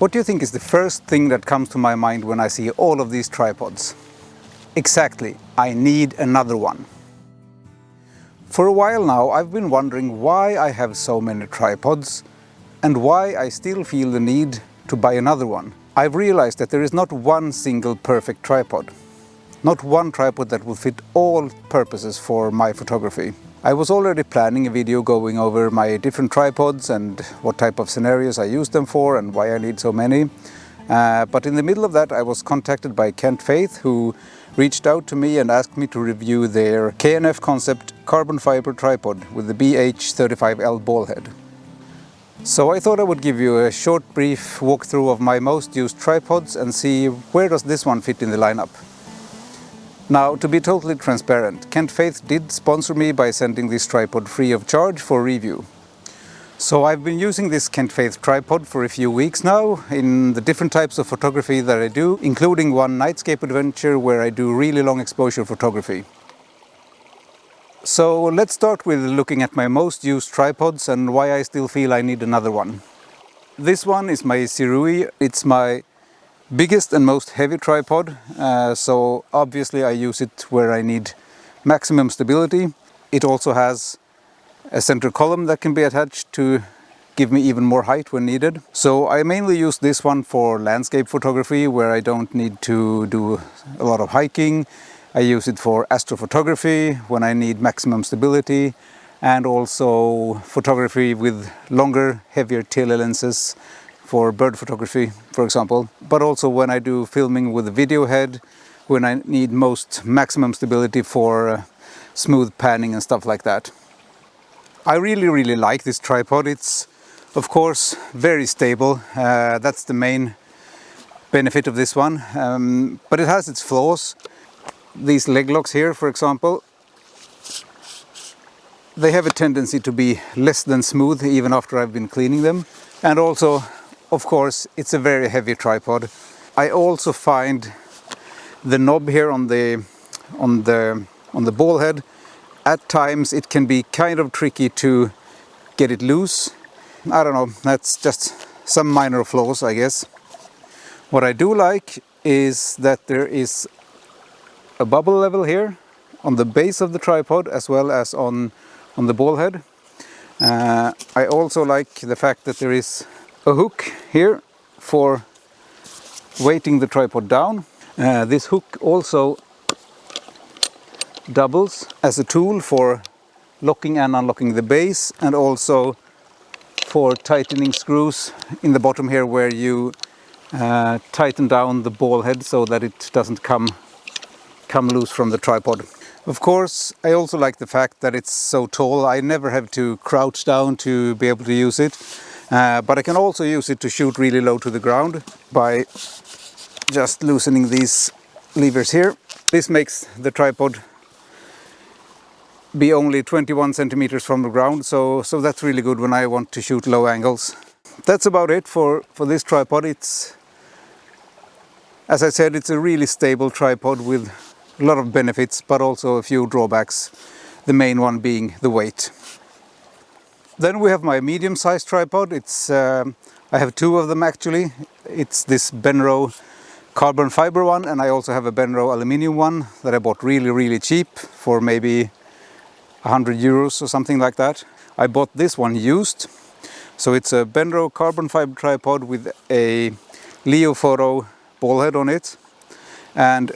What do you think is the first thing that comes to my mind when I see all of these tripods? Exactly, I need another one. For a while now I've been wondering why I have so many tripods and why I still feel the need to buy another one. I've realized that there is not one single perfect tripod. Not one tripod that will fit all purposes for my photography. I was already planning a video going over my different tripods and what type of scenarios I use them for and why I need so many. But in the middle of that I was contacted by Kentfaith, who reached out to me and asked me to review their K&F Concept carbon fiber tripod with the BH35L ball head. So I thought I would give you a short brief walkthrough of my most used tripods and see where does this one fit in the lineup. Now, to be totally transparent, Kentfaith did sponsor me by sending this tripod free of charge for review. So I've been using this Kentfaith tripod for a few weeks now in the different types of photography that I do, including one nightscape adventure where I do really long exposure photography. So let's start with looking at my most used tripods and why I still feel I need another one. This one is my SUI. It's my biggest and most heavy tripod, so obviously I use it where I need maximum stability. It also has a center column that can be attached to give me even more height when needed. So I mainly use this one for landscape photography where I don't need to do a lot of hiking. I use it for astrophotography when I need maximum stability, and also photography with longer, heavier tele lenses for bird photography, for example, but also when I do filming with a video head, when I need most maximum stability for smooth panning and stuff like that. I really like this tripod. It's of course very stable. That's the main benefit of this one, but it has its flaws. These leg locks here, for example, they have a tendency to be less than smooth even after I've been cleaning them, and also of course, it's a very heavy tripod. I also find the knob here on the ball head, at times it can be kind of tricky to get it loose. I don't know, that's just some minor flaws, I guess. What I do like is that there is a bubble level here on the base of the tripod as well as on the ball head. I also like the fact that there is a hook here for weighting the tripod down. This hook also doubles as a tool for locking and unlocking the base, and also for tightening screws in the bottom here where you tighten down the ball head so that it doesn't come loose from the tripod. Of course, I also like the fact that it's so tall. I never have to crouch down to be able to use it. But I can also use it to shoot really low to the ground by just loosening these levers here. This makes the tripod be only 21 centimeters from the ground, so that's really good when I want to shoot low angles. That's about it for this tripod. It's, as I said, it's a really stable tripod with a lot of benefits, but also a few drawbacks, the main one being the weight. Then we have my medium-sized tripod. It's I have two of them actually. It's this Benro carbon fiber one, and I also have a Benro aluminium one that I bought really cheap for maybe 100 euros or something like that. I bought this one used. So it's a Benro carbon fiber tripod with a Leo Photo ball head on it, and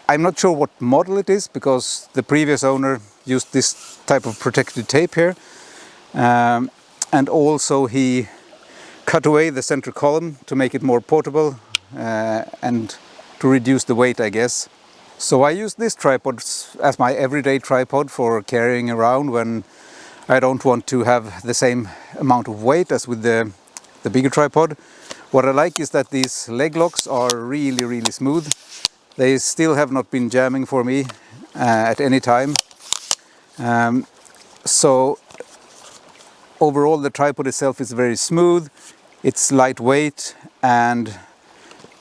I'm not sure what model it is because the previous owner used this type of protective tape here, and also he cut away the center column to make it more portable and to reduce the weight, I guess. So I use this tripod as my everyday tripod for carrying around when I don't want to have the same amount of weight as with the bigger tripod. What I like is that these leg locks are really smooth. They still have not been jamming for me at any time. So overall the tripod itself is very smooth, it's lightweight, and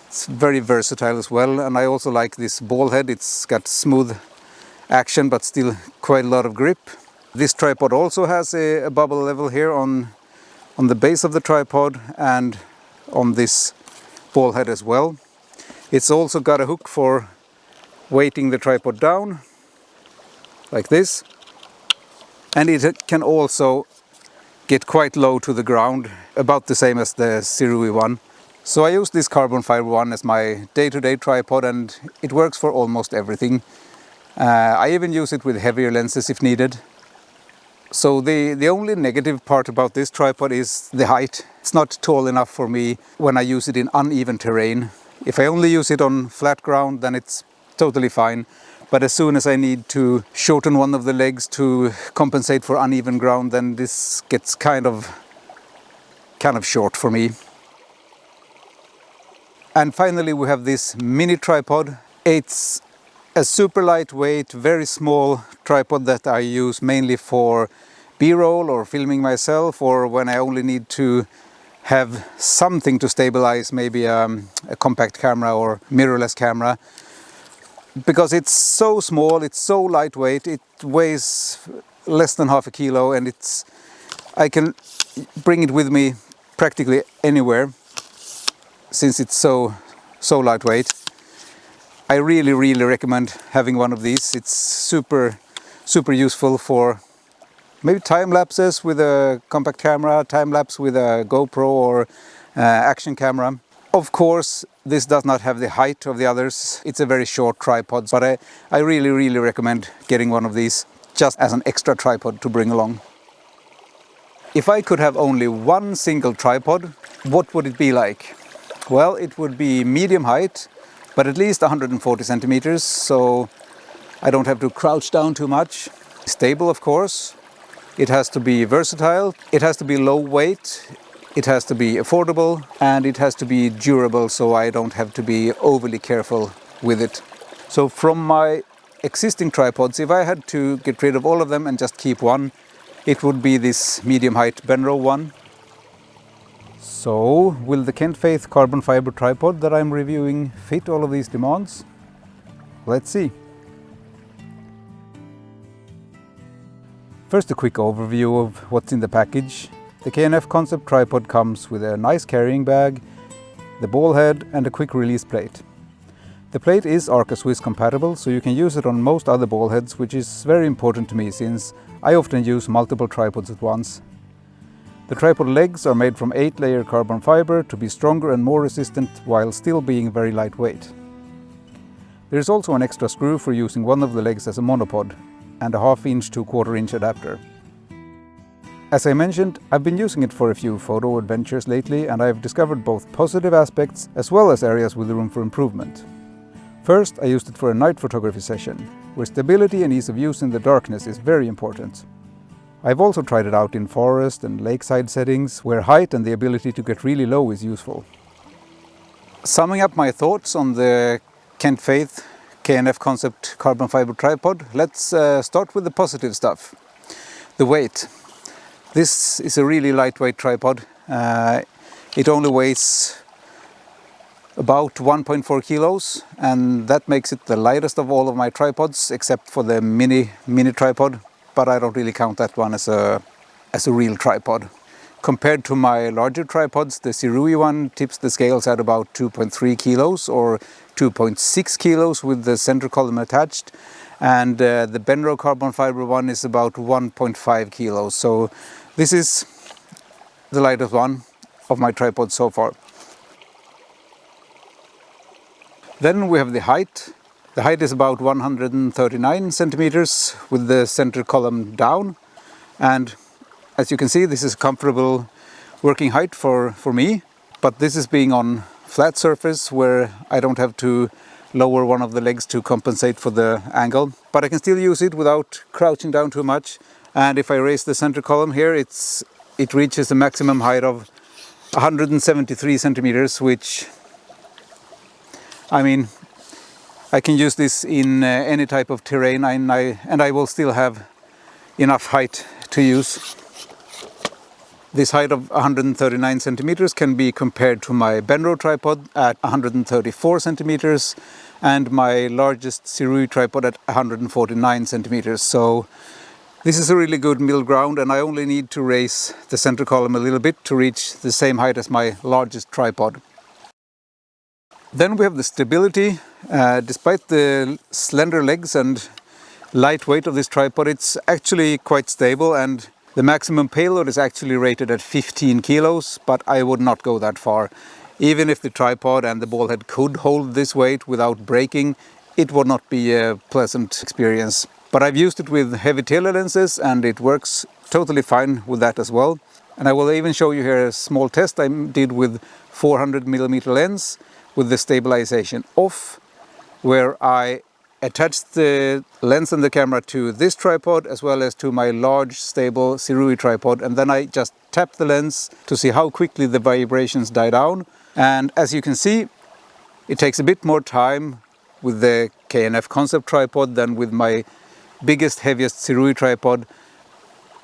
it's very versatile as well. And I also like this ball head. It's got smooth action but still quite a lot of grip. This tripod also has a bubble level here on on the base of the tripod and on this ball head as well. It's also got a hook for weighting the tripod down, like this. And it can also get quite low to the ground, about the same as the SUI one. So I use this carbon fiber one as my day-to-day tripod, and it works for almost everything. I even use it with heavier lenses if needed. So the only negative part about this tripod is the height. It's not tall enough for me when I use it in uneven terrain. If I only use it on flat ground, then it's totally fine. But as soon as I need to shorten one of the legs to compensate for uneven ground, then this gets kind of short for me. And finally we have this mini tripod. It's a super lightweight, very small tripod that I use mainly for B-roll or filming myself, or when I only need to have something to stabilize, maybe a compact camera or mirrorless camera. Because it's so small, it's so lightweight, it weighs less than half a kilo, and I can bring it with me practically anywhere since it's so lightweight. I really recommend having one of these. It's super useful for maybe time lapses with a compact camera, time lapse with a GoPro or action camera. Of course, this does not have the height of the others. It's a very short tripod, but I really recommend getting one of these just as an extra tripod to bring along. If I could have only one single tripod, what would it be like? Well, it would be medium height, but at least 140 centimeters, so I don't have to crouch down too much. Stable, of course. It has to be versatile. It has to be low weight. It has to be affordable, and it has to be durable, so I don't have to be overly careful with it. So from my existing tripods, if I had to get rid of all of them and just keep one, it would be this medium height Benro one. So, will the Kentfaith carbon fiber tripod that I'm reviewing fit all of these demands? Let's see. First, a quick overview of what's in the package. The K&F Concept tripod comes with a nice carrying bag, the ball head and a quick release plate. The plate is Arca Swiss compatible, so you can use it on most other ball heads, which is very important to me since I often use multiple tripods at once. The tripod legs are made from 8-layer carbon fiber to be stronger and more resistant while still being very lightweight. There is also an extra screw for using one of the legs as a monopod and a 1/2 inch to 1/4 inch adapter. As I mentioned, I've been using it for a few photo adventures lately, and I've discovered both positive aspects as well as areas with room for improvement. First, I used it for a night photography session, where stability and ease of use in the darkness is very important. I've also tried it out in forest and lakeside settings, where height and the ability to get really low is useful. Summing up my thoughts on the Kentfaith K&F Concept carbon fiber tripod, let's start with the positive stuff. The weight. This is a really lightweight tripod. It only weighs about 1.4 kilos, and that makes it the lightest of all of my tripods except for the mini tripod, but I don't really count that one as a real tripod. Compared to my larger tripods, the SUI one tips the scales at about 2.3 kilos or 2.6 kilos with the center column attached, and the Benro carbon fiber one is about 1.5 kilos. So this is the lightest one of my tripods so far. Then we have the height. The height is about 139 centimeters with the center column down, and as you can see, this is a comfortable working height for me, but this is being on flat surface where I don't have to lower one of the legs to compensate for the angle, but I can still use it without crouching down too much. And if I raise the center column here, it reaches a maximum height of 173 centimeters, which, I mean, I can use this in any type of terrain, and I will still have enough height to use. This height of 139 centimeters can be compared to my Benro tripod at 134 centimeters and my largest SUI tripod at 149 centimeters. So This is a really good middle ground, and I only need to raise the center column a little bit to reach the same height as my largest tripod. Then we have the stability. Despite the slender legs and light weight of this tripod, it's actually quite stable, and the maximum payload is actually rated at 15 kilos, but I would not go that far. Even if the tripod and the ball head could hold this weight without breaking, it would not be a pleasant experience. But I've used it with heavy telelenses and it works totally fine with that as well. And I will even show you here a small test I did with 400mm lens with the stabilization off, where I attached the lens and the camera to this tripod as well as to my large stable SUI tripod, and then I just tapped the lens to see how quickly the vibrations die down. And as you can see, it takes a bit more time with the K&F Concept tripod than with my biggest, heaviest SUI tripod.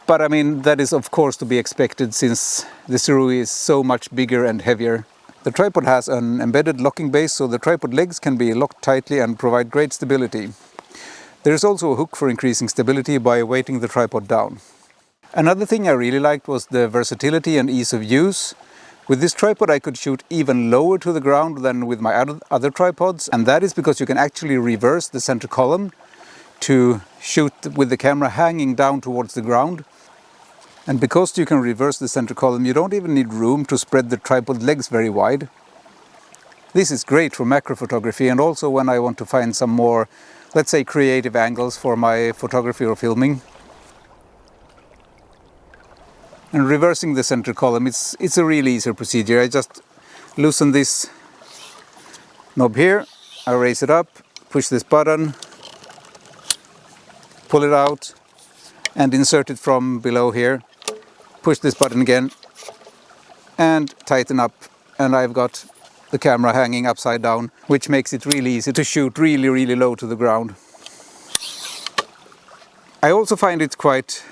But I mean, that is of course to be expected since the SUI is so much bigger and heavier. The tripod has an embedded locking base, so the tripod legs can be locked tightly and provide great stability. There is also a hook for increasing stability by weighting the tripod down. Another thing I really liked was the versatility and ease of use. With this tripod I could shoot even lower to the ground than with my other tripods, and that is because you can actually reverse the center column to shoot with the camera hanging down towards the ground. And because you can reverse the center column, you don't even need room to spread the tripod legs very wide. This is great for macro photography, and also when I want to find some more, let's say, creative angles for my photography or filming. And reversing the center column, it's a really easy procedure. I just loosen this knob here, I raise it up, push this button, pull it out and insert it from below here. Push this button again and tighten up, and I've got the camera hanging upside down, which makes it really easy to shoot really low to the ground. I also find it quite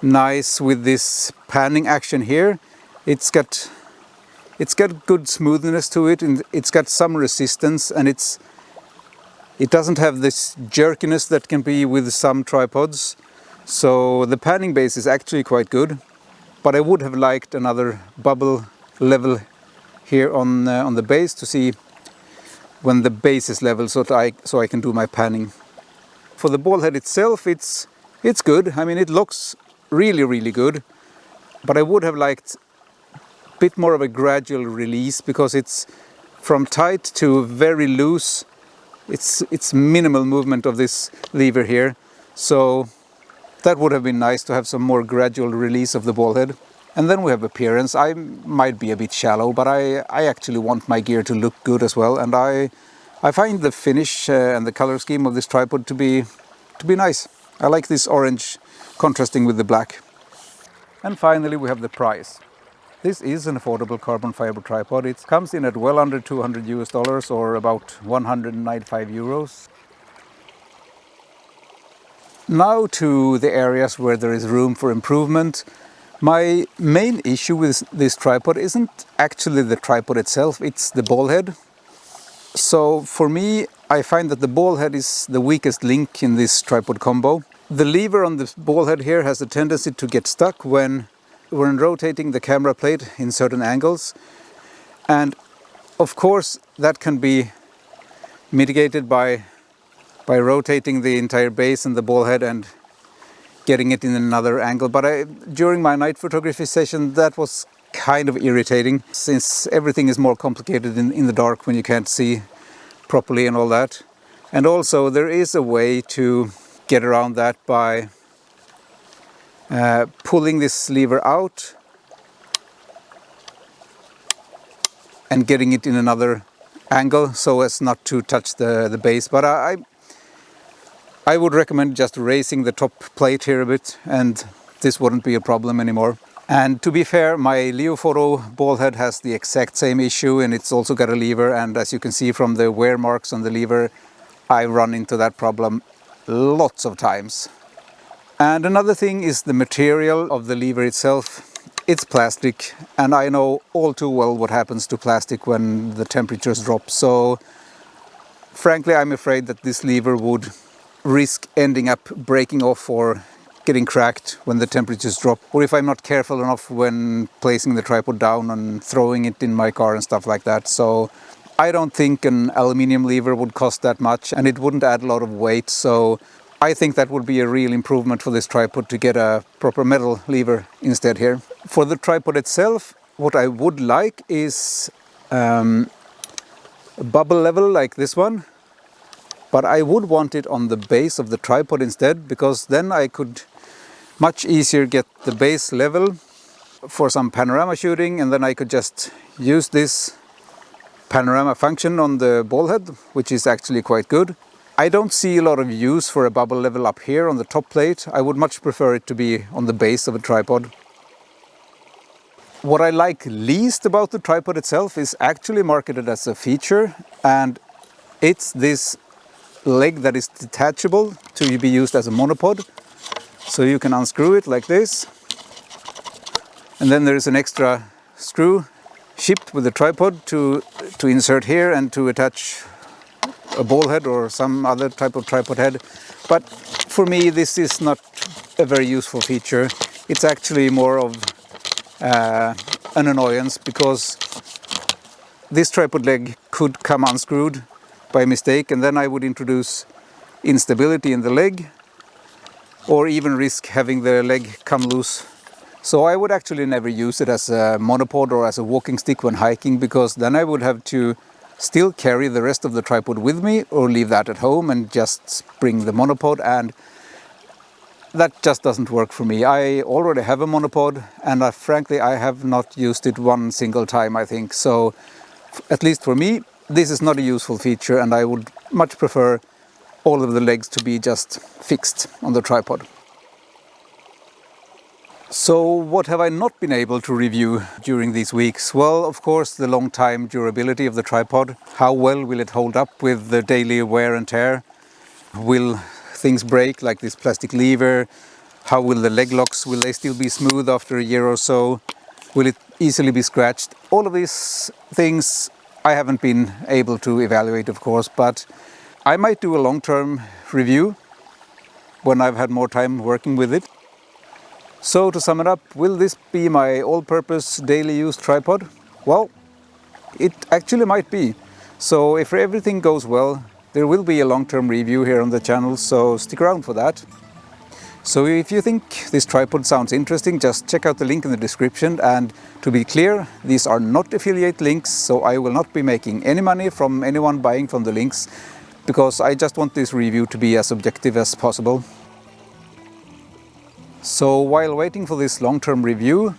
nice with this panning action here. It's got good smoothness to it, and it's got some resistance, and it doesn't have this jerkiness that can be with some tripods. So the panning base is actually quite good, but I would have liked another bubble level here on the base to see when the base is level, so I can do my panning. For the ball head itself, it's good. I mean, it looks really good, but I would have liked a bit more of a gradual release, because it's from tight to very loose. It's minimal movement of this lever here, so that would have been nice to have some more gradual release of the ball head. And then we have appearance. I might be a bit shallow, but I actually want my gear to look good as well, and I find the finish and the color scheme of this tripod to be nice. I like this orange contrasting with the black. And finally we have the price. This is an affordable carbon fiber tripod. It comes in at well under $200 or about 195 euros. Now to the areas where there is room for improvement. My main issue with this tripod isn't actually the tripod itself, it's the ball head. So for me, I find that the ball head is the weakest link in this tripod combo. The lever on the ball head here has a tendency to get stuck when rotating the camera plate in certain angles, and of course that can be mitigated by rotating the entire base and the ball head and getting it in another angle. But during my night photography session, that was kind of irritating, since everything is more complicated in the dark when you can't see properly and all that. And also there is a way to get around that by pulling this lever out and getting it in another angle so as not to touch the base. But I would recommend just raising the top plate here a bit, and this wouldn't be a problem anymore. And to be fair, my Leofoto ball head has the exact same issue, and it's also got a lever, and as you can see from the wear marks on the lever, I run into that problem lots of times. And another thing is the material of the lever itself. It's plastic, and I know all too well what happens to plastic when the temperatures drop. So frankly, I'm afraid that this lever would risk ending up breaking off or getting cracked when the temperatures drop, or if I'm not careful enough when placing the tripod down and throwing it in my car and stuff like that. So I don't think an aluminium lever would cost that much, and it wouldn't add a lot of weight. So I think that would be a real improvement for this tripod to get a proper metal lever instead here. For the tripod itself, what I would like is a bubble level like this one. But I would want it on the base of the tripod instead, because then I could much easier get the base level for some panorama shooting, and then I could just use this panorama function on the ball head, which is actually quite good. I don't see a lot of use for a bubble level up here on the top plate. I would much prefer it to be on the base of a tripod. What I like least about the tripod itself is actually marketed as a feature, and it's this leg that is detachable to be used as a monopod. So you can unscrew it like this, and then there is an extra screw shipped with the tripod to insert here and to attach a ball head or some other type of tripod head. But for me, this is not a very useful feature. It's actually more of an annoyance, because this tripod leg could come unscrewed by mistake, and then I would introduce instability in the leg, or even risk having the leg come loose. So I would actually never use it as a monopod or as a walking stick when hiking, because then I would have to still carry the rest of the tripod with me, or leave that at home and just bring the monopod, and that just doesn't work for me. I already have a monopod, and frankly I have not used it one single time, I think. So at least for me, this is not a useful feature, and I would much prefer all of the legs to be just fixed on the tripod. So what have I not been able to review during these weeks? Well, of course, the long time durability of the tripod. How well will it hold up with the daily wear and tear? Will things break, like this plastic lever? How will the leg locks, will they still be smooth after a year or so? Will it easily be scratched? All of these things I haven't been able to evaluate, of course, but I might do a long-term review when I've had more time working with it. So to sum it up, will this be my all-purpose daily use tripod? Well, it actually might be. So if everything goes well, there will be a long-term review here on the channel, so stick around for that. So if you think this tripod sounds interesting, just check out the link in the description. And to be clear, these are not affiliate links, so I will not be making any money from anyone buying from the links, because I just want this review to be as objective as possible. So while waiting for this long-term review,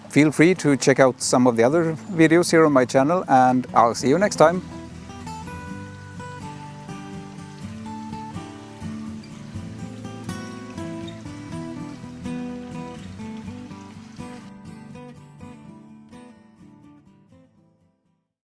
feel free to check out some of the other videos here on my channel, and I'll see you next time.